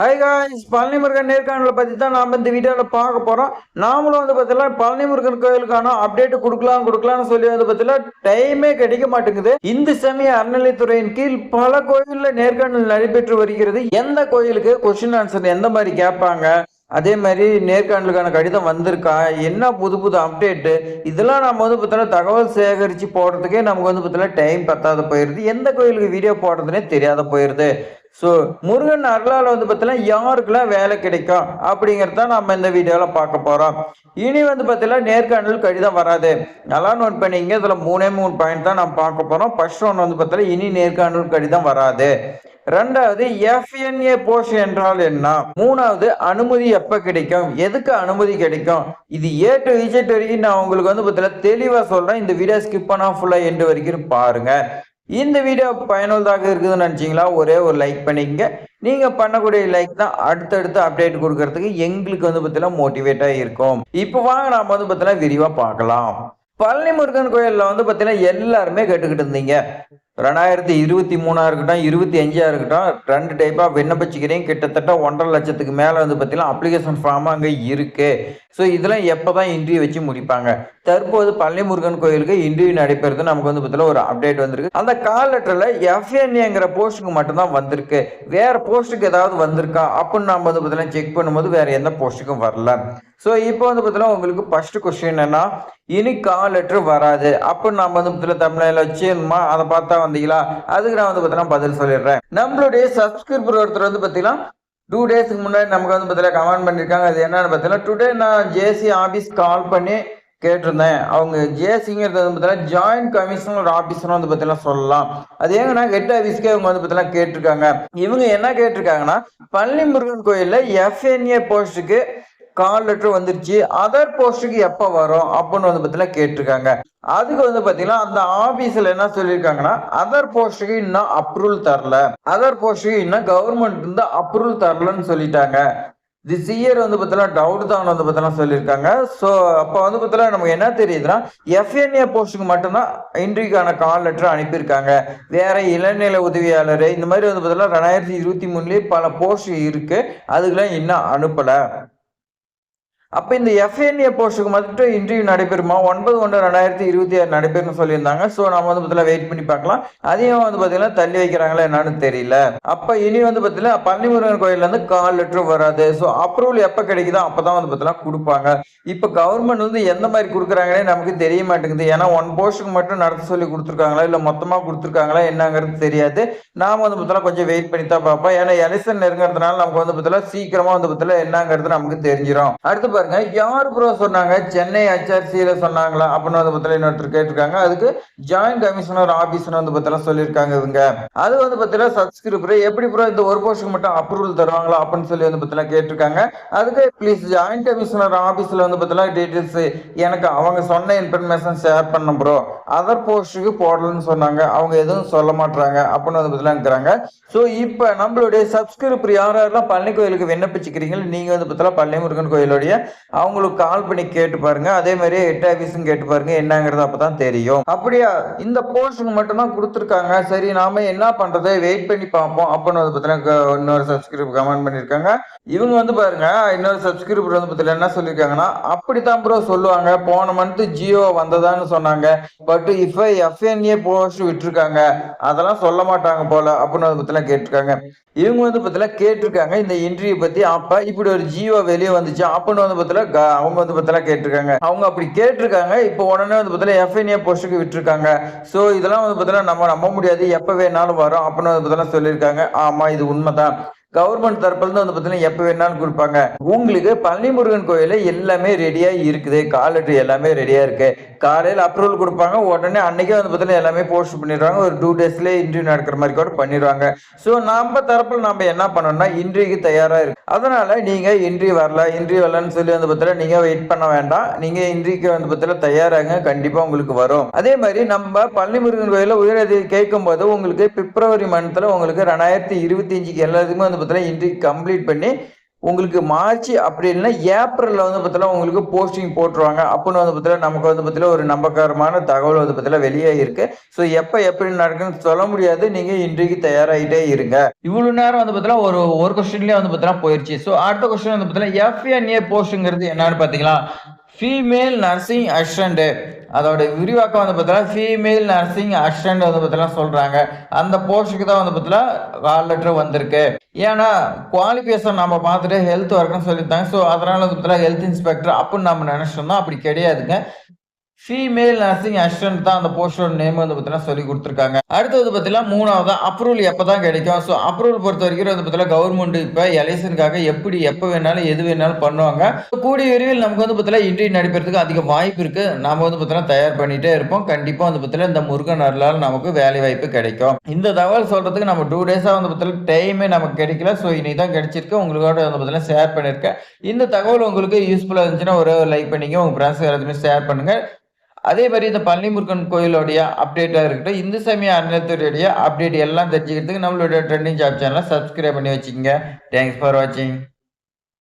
Hi guys, Palani Murugan நேர்காணலை பற்றி தான் நாம் இந்த வீடியோவில் பார்க்க போகிறோம். நாமளும் பார்த்தீங்கன்னா பழனி முருகன் கோயிலுக்கான அப்டேட் கொடுக்கலாம்னு சொல்லி பார்த்தீங்கன்னா டைமே கிடைக்க மாட்டேங்குது. இந்து சமய அறநிலைத்துறையின் கீழ் பல கோயிலில் நேர்காணல் நடைபெற்று வருகிறது. எந்த கோயிலுக்கு கொஸ்டின் ஆன்சர் எந்த மாதிரி கேட்பாங்க, அதே மாதிரி நேர்காணலுக்கான கடிதம் வந்திருக்கா, என்ன புது புது அப்டேட்டு, இதெல்லாம் நம்ம பார்த்தீங்கன்னா தகவல் சேகரித்து போடுறதுக்கே நமக்கு பார்த்தீங்கன்னா டைம் பத்தாத போயிடுது. எந்த கோயிலுக்கு வீடியோ போடுறதுனே தெரியாத போயிடுது. ஸோ முருகன் அருளால் பார்த்தீங்கன்னா யாருக்கெல்லாம் வேலை கிடைக்கும் அப்படிங்கிறத நம்ம இந்த வீடியோவில் பார்க்க போகிறோம். இனி பார்த்தீங்கன்னா நேர்காணல் கடிதம் வராது. நல்லா நோட் பண்ணிங்க. இதில் மூணு பாயிண்ட் தான் நம்ம பார்க்க போகிறோம். ஃபர்ஸ்ட் ஒன் பார்த்தீங்கன்னா இனி நேர்காணல் கடிதம் வராது. ரெண்டாவது எஃப்என்ஏ போஸ்ட் என்றால் என்ன. மூணாவது அனுமதி எப்ப கிடைக்கும், எதுக்கு அனுமதி கிடைக்கும், இது ஏ டு இஜெட் வரைக்கும் நான் உங்களுக்கு பார்த்தீங்கன்னா தெளிவா சொல்றேன். இந்த வீடியோ ஸ்கிப் பண்ணா ஃபுல்லா எண்டு வரைக்கும் பாருங்க. இந்த வீடியோ பயனுள்ளதாக இருக்குதுன்னு நினைச்சீங்களா ஒரே ஒரு லைக் பண்ணிக்கங்க. நீங்க பண்ணக்கூடிய லைக் தான் அடுத்தடுத்து அப்டேட் கொடுக்கறதுக்கு எங்களுக்கு பார்த்தீங்கன்னா மோட்டிவேட்டா இருக்கும். இப்போ வாங்க நாம பார்த்தீங்கன்னா விரிவா பார்க்கலாம். பழனி முருகன் கோயில்ல பார்த்தீங்கன்னா எல்லாருமே கேட்டுக்கிட்டு இருந்தீங்க. 2023 இருக்கட்டும், 25 இருக்கட்டும், 2 டைப்பா விண்ணப்பிச்சுக்கிறீங்க. கிட்டத்தட்ட 1.5 லட்சத்துக்கு மேல பார்த்தீங்கன்னா அப்ளிகேஷன் ஃபார்ம் அங்கே இருக்கு. ஸோ இதெல்லாம் எப்போதான் இன்டர்வியூ வச்சு முடிப்பாங்க. தற்போது பழனி முருகன் கோயிலுக்கு இன்டர்வியூ நடைபெறுது. நமக்கு பார்த்தீங்கன்னா ஒரு அப்டேட் வந்திருக்கு. அந்த கால் லெட்டர்ல எஃப்என்ஏங்கிற போஸ்ட்டுக்கு மட்டும்தான் வந்திருக்கு. வேற போஸ்ட்டுக்கு ஏதாவது வந்திருக்கா அப்படின்னு நம்ம பார்த்தீங்கன்னா செக் பண்ணும்போது வேற எந்த போஸ்ட்டுக்கும் வரல. ஸோ இப்போ பார்த்தீங்கன்னா உங்களுக்கு ஃபர்ஸ்ட் கொஸ்டின் என்ன, இனி கால் லெட்டர் வராது அப்படின்னு நம்ம பார்த்தீங்கன்னா தமிழ்ல வச்சுமா அதை பார்த்தா வந்தீங்களா, அதுக்கு நான் பார்த்தீங்கன்னா பதில் சொல்லிடுறேன். நம்மளுடைய சப்ஸ்கிரைபர் ஒருத்தர் பார்த்தீங்கன்னா 2 டேஸ்க்கு முன்னாடி நமக்கு பார்த்தீங்கன்னா கமெண்ட் பண்ணியிருக்காங்க. அது என்னன்னு பார்த்தீங்கன்னா, டுடே நான் ஜேசி ஆஃபீஸ் கால் பண்ணி கேட்டிருந்தேன். அவங்க ஜேசிங்கிறது பார்த்தீங்கன்னா ஜாயிண்ட் கமிஷனர் ஆஃபீஸர் பார்த்தீங்கன்னா சொல்லலாம். அது ஏங்கன்னா ஹெட் ஆஃபீஸ்க்கே அவங்க பார்த்தீங்கன்னா கேட்டிருக்காங்க. இவங்க என்ன கேட்டிருக்காங்கன்னா, பழனி முருகன் கோயிலில் எஃப்என்ஏ போஸ்ட்டுக்கு கால் லெட்டர் வந்துருச்சு, அதர் போஸ்ட்டுக்கு எப்போ வரும் அப்படின்னு பார்த்தீங்கன்னா கேட்டிருக்காங்க. அதுக்கு பார்த்தீங்கன்னா அந்த ஆபீஸ்ல என்ன சொல்லியிருக்காங்கன்னா, அதர் போஸ்ட்டுக்கு இன்னும் அப்ரூவல் தரல, அதர் போஸ்ட்டுக்கு இன்னும் கவர்மெண்ட் இருந்து அப்ரூவல் தரலன்னு சொல்லிட்டாங்க. திஸ் இயர் பார்த்தீங்கன்னா டவுட் தான் பார்த்தீங்கன்னா சொல்லியிருக்காங்க. ஸோ அப்போ பார்த்தீங்கன்னா நமக்கு என்ன தெரியுதுன்னா, எஃப்என்ஏ போஸ்ட்டுக்கு மட்டும்தான் இன்டர்வியூக்கான கால் லெட்டர் அனுப்பியிருக்காங்க. வேற இளநிலை உதவியாளர் இந்த மாதிரி பார்த்தீங்கன்னா 2023 பல போஸ்ட் இருக்கு, அதுக்கெல்லாம் இன்னும் அனுப்பல. அப்ப இந்த எஃப்என்ஏ போஸ்ட்டுக்கு மட்டும் இன்டர்வியூ நடைபெறுமா, 9/1/2026 நடைபெறும்னு சொல்லியிருந்தாங்க. ஸோ நம்ம பார்த்தீங்கன்னா வெயிட் பண்ணி பார்க்கலாம். அதையும் பார்த்தீங்கன்னா தள்ளி வைக்கிறாங்களா என்னன்னு தெரியல. அப்ப இனி பார்த்தீங்கன்னா பழனி முருகன் கோயில்ல இருந்து கால் லெட்டர் வராது. ஸோ அப்ரூவல் எப்ப கிடைக்குதோ அப்பதான் பார்த்தீங்கன்னா கொடுப்பாங்க. இப்ப கவர்மெண்ட் எந்த மாதிரி கொடுக்குறாங்களே நமக்கு தெரிய மாட்டேங்குது. ஏன்னா 1 போஸ்ட்டுக்கு மட்டும் நடத்த சொல்லி கொடுத்துருக்காங்களா இல்ல மொத்தமா கொடுத்துருக்காங்களா என்னங்கிறது தெரியாது. நாம பார்த்தீங்கன்னா கொஞ்சம் வெயிட் பண்ணி தான் பார்ப்போம். ஏன்னா எலெக்ஷன் நெருங்கிறதுனால நமக்கு பார்த்தீங்கன்னா சீக்கிரமா பார்த்தீங்கன்னா என்னங்கிறது நமக்கு தெரிஞ்சிடும். அடுத்து பாருங்க, யார் ப்ரோ சொன்னாங்க, சென்னை HRCல சொன்னாங்களா அப்படின்னு பார்த்தீங்கன்னா இன்னொருத்தர் கேட்டிருக்காங்க. அதுக்கு ஜாயிண்ட் கமிஷனர் ஆபீஸ்னு பார்த்தீங்கன்னா சொல்லியிருக்காங்க இவங்க. அது பார்த்தீங்கன்னா சப்ஸ்கிரைபர் எப்படி ப்ரோ இந்த ஒரு போஸ்ட்டுக்கு மட்டும் அப்ரூவல் தருவாங்களா அப்படின்னு சொல்லி பார்த்தீங்கன்னா கேட்டிருக்காங்க. அதுக்கு ப்ளீஸ் ஜாயிண்ட் கமிஷனர் ஆபீஸ்ல பார்த்தீங்கன்னா டீடைல்ஸ் எனக்கு அவங்க சொன்ன இன்ஃபர்மேஷன் ஷேர் பண்ண ப்ரோ, அதர் போஸ்ட்டுக்கு போடலன்னு சொன்னாங்க, அவங்க எதுவும் சொல்ல மாட்டாங்க அப்படின்னு பார்த்தீங்கன்னா இருக்கிறாங்க. ஸோ இப்போ நம்மளுடைய சப்ஸ்கிரைபர் யாரெல்லாம் பழனி கோயிலுக்கு விண்ணப்பிச்சுக்கிறீங்க, நீங்க பார்த்தீங்கன்னா பழனி முருகன் கோயிலுடைய அவங்களுக்கு கால் பண்ணி கேட்டு பாருங்க. அதே மாதிரி ஹெட் ஆபீஸும் கேட்டு பாருங்க என்னங்கிறது அப்பதான் தெரியும். அப்படியா இந்த போஸ்ட்டுக்கு மட்டும் தான் கொடுத்துருக்காங்க, சரி நாம என்ன பண்றது, வெயிட் பண்ணி பார்ப்போம் அப்படின்னு பார்த்தீங்கன்னா இன்னொரு சப்ஸ்கிரைபர் கமெண்ட் பண்ணியிருக்காங்க. இவங்க பாருங்க, இன்னொரு சப்ஸ்கிரைபர் பார்த்தீங்கன்னா என்ன சொல்லியிருக்காங்கன்னா, அப்படித்தான் ப்ரோ சொல்லுவாங்க, போன மந்த் ஜியோ வந்ததான்னு சொன்னாங்க, பட் இப்ப எஃப்என்ஏ போஸ்ட் விட்டுருக்காங்க, அதெல்லாம் சொல்ல மாட்டாங்க போல அப்படின்னு பார்த்தீங்கன்னா கேட்டிருக்காங்க. இவங்க பார்த்தீங்கன்னா கேட்டிருக்காங்க இந்த இன்டர்வியூ பத்தி. அப்ப இப்படி ஒரு ஜியோ வெளியே வந்துச்சு அப்படின்னு பார்த்தீங்கன்னா அவங்க பார்த்தீங்கன்னா கேட்டிருக்காங்க. அவங்க அப்படி கேட்டிருக்காங்க. இப்போ உடனே பார்த்தீங்கன்னா எஃப்என்ஏ போஸ்ட்டுக்கு விட்டுருக்காங்க. ஸோ இதெல்லாம் பார்த்தீங்கன்னா நம்ம நம்ப முடியாது, எப்ப வேணாலும் வரும் அப்படின்னு பார்த்தீங்கன்னா சொல்லியிருக்காங்க. ஆமா இது உண்மைதான். கவர்மெண்ட் தரப்புல இருந்து பார்த்தீங்கன்னா எப்ப வேணாலும் கொடுப்பாங்க. உங்களுக்கு பழனி முருகன் கோயில எல்லாமே ரெடியா இருக்குது, கால் லெட்டர் எல்லாமே ரெடியா இருக்கு. காலையில் அப்ரூவல் கொடுப்பாங்க, உடனே அன்னைக்கே பார்த்தீங்கன்னா எல்லாமே போஸ்ட் பண்ணிடுவாங்க. ஒரு 2 டேஸ்லேயே இன்டர்வியூ நடக்கிற மாதிரி கூட பண்ணிடுவாங்க. ஸோ நம்ம தரப்புல நம்ம என்ன பண்ணணும்னா இன்டர்வியூக்கு தயாரா இருக்கு. அதனால நீங்க இன்டர்வியூ வரலன்னு சொல்லி பார்த்தீங்கன்னா நீங்க வெயிட் பண்ண வேண்டாம். நீங்க இன்டர்வியூக்கு பார்த்தீங்கன்னா தயாராங்க, கண்டிப்பா உங்களுக்கு வரும். அதே மாதிரி நம்ம பழனி முருகன் கோயில உயரதி கேட்கும் போது உங்களுக்கு பிப்ரவரி மந்த்ல உங்களுக்கு 2025 எல்லாத்துக்குமே பார்த்தீங்கன்னா இன்டர்வியூ கம்ப்ளீட் பண்ணி உங்களுக்கு மார்ச் அப்படி இல்லைன்னா ஏப்ரலில் வந்து பார்த்தீங்கன்னா உங்களுக்கு போஸ்டிங் போட்டுருவாங்க அப்படின்னு வந்து பார்த்தீங்கன்னா நமக்கு வந்து பார்த்தீங்கன்னா ஒரு நம்பகரமான தகவல் வந்து பார்த்தீங்கன்னா வெளியே இருக்கு. ஸோ எப்போ எப்படி நடக்குன்னு சொல்ல முடியாது. நீங்கள் இன்றைக்கு தயாராகிட்டே இருங்க. இவ்வளோ நேரம் வந்து பார்த்தீங்கன்னா ஒரு கொஸ்டின்லேயே வந்து பார்த்தீங்கன்னா போயிடுச்சு. ஸோ அடுத்த கொஸ்டின் வந்து பார்த்தீங்கன்னா எஃப்என்ஏ போஸ்ட்டுங்கிறது என்னன்னு பார்த்தீங்களா? Female nursing assistant. அதோட விரிவாக்கம் வந்து பார்த்தீங்கன்னா ஃபீமேல் நர்சிங் அசிஸ்டன்ட் வந்து பார்த்தீங்கன்னா சொல்றாங்க. அந்த போஸ்ட்டுக்கு தான் வந்து பார்த்தீங்கன்னா கால் லெட்டர் வந்திருக்கு. ஏன்னா குவாலிஃபிகேஷன் நம்ம பார்த்துட்டு ஹெல்த் ஒர்க்குன்னு சொல்லியிருந்தாங்க. ஸோ அதனால வந்து பார்த்தீங்கன்னா ஹெல்த் இன்ஸ்பெக்டர் அப்படின்னு நம்ம நினைச்சோம்னா அப்படி கிடையாதுங்க. ஃபீமேல் நர்சிங் அசிஸ்டன்ட் தான் அந்த போஸ்டோட நேம் வந்து பார்த்தீங்கன்னா சொல்லி கொடுத்துருக்காங்க. அடுத்தது பார்த்தீங்கன்னா 3வது அப்ரூவல் எப்போ தான் கிடைக்கும்? ஸோ அப்ரூவல் பொறுத்த வரைக்கும் வந்து பார்த்தீங்கன்னா கவர்மெண்ட் இப்போ எலெக்ஷனுக்காக எப்படி எப்போ வேணாலும் எது வேணாலும் பண்ணுவாங்க. கூடிய விரைவில் நமக்கு வந்து பார்த்தீங்கன்னா இன்டர்வியூ நடைபெறதுக்கு அதிக வாய்ப்பு இருக்கு. நாம வந்து பார்த்தீங்கன்னா தயார் பண்ணிட்டே இருப்போம். கண்டிப்பா வந்து பார்த்தீங்கன்னா இந்த முருகன் அருளால் நமக்கு வேலை வாய்ப்பு கிடைக்கும். இந்த தகவல் சொல்றதுக்கு நம்ம 2 டேஸா வந்து பார்த்தீங்கன்னா டைமே நமக்கு கிடைக்கல. ஸோ இன்னைக்கு தான் கிடைச்சிருக்கு. உங்களோட வந்து பார்த்தீங்கன்னா ஷேர் பண்ணியிருக்கேன். இந்த தகவல் உங்களுக்கு யூஸ்ஃபுல்லா இருந்துச்சுன்னா ஒரு லைக் பண்ணிங்க. உங்க ஃப்ரெண்ட்ஸ் எல்லாத்தையுமே ஷேர் பண்ணுங்க. அதே மாதிரி இந்த பழனி முருகன் கோயிலுடைய அப்டேட்டா இருக்கட்டும், இந்து சமய அறநிலையத்துறையுடைய அப்டேட் எல்லாம் தெரிஞ்சுக்கிறதுக்கு நம்மளோட ட்ரெண்டிங் ஜாப் சேனலை சப்ஸ்கிரைப் பண்ணி வச்சுக்கோங்க. தேங்க்ஸ் ஃபார் வாட்சிங்.